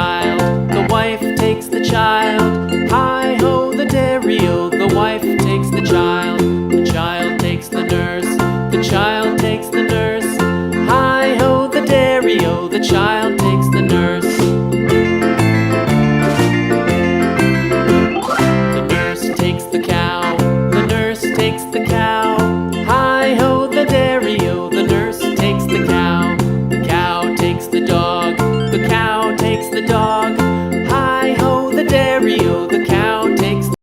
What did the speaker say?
child, the wife takes the child. Hi-ho, the dairy-o, the wife takes the child takes the nurse, the child takes the nurse. Hi-ho, the dairy-o, the child takes the nurse. The nurse takes the cow, the nurse takes the cow. Hi-ho, the dairy-o, the nurse takes the cow. The cow takes the dog, the cow takes the dog. Hi-ho, the dairy-o, the